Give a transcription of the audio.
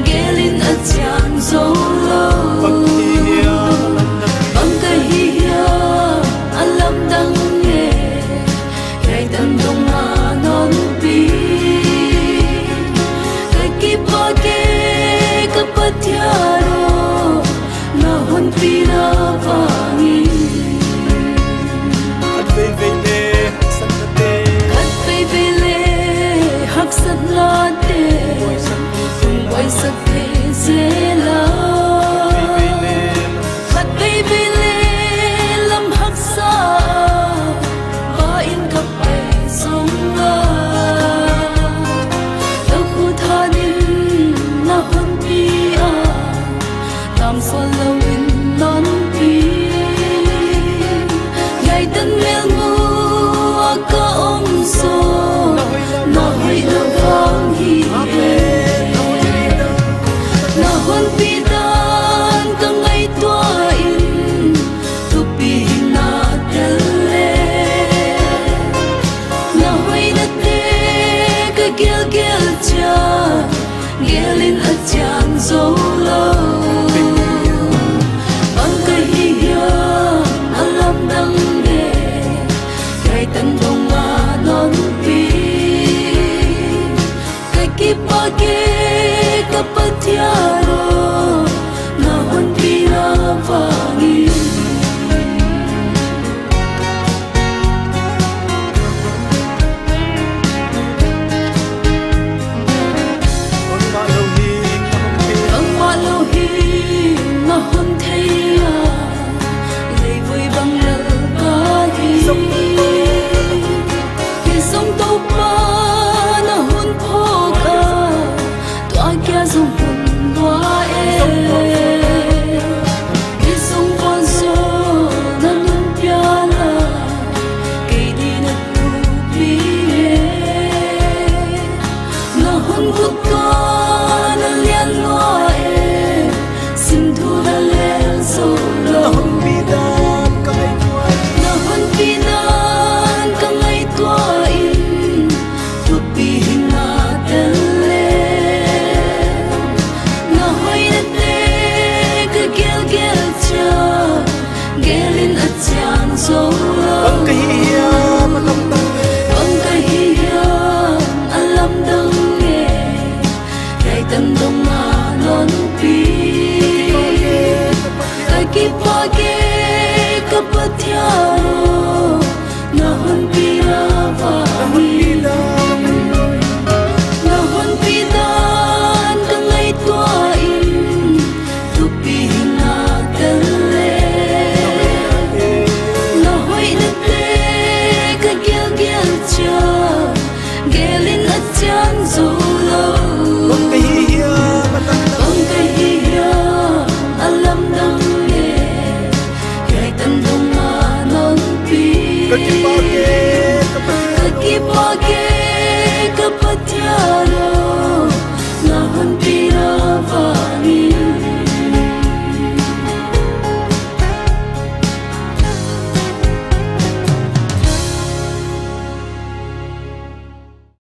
gelin a chang zo lo bang ka hiya alam dang nge kai dan dong ma non pi kai ki pa ke ka pathiaro na hon pi na vangi sat la te boy sak te zela khat baby le lam hak sa ba in kap pe song la ta khu tha din na hon pi a tam sol lo in non pi gai tan mel mu ka om so na hai na vang hi na hon pi dan ka ngai tua in tu pi na tel le na hai na te ka gel gel cha gelin a chang zo lo bang ka hi ya alam dang ne kai tan dong ma non pi page kapathiaro na hon pi na vangi bang ma lo hi na hon theia lei vui bang la ka hi ki song to pa na hon pho kia dung hồn hoa em khi sông quan số na nun pia la cây đi na tu pie na hôn hút ca na liên loa em xin thu na lên sâu lâu na hôn pi dan ka ngai tua in tu pi na tel gelin a chang zo lo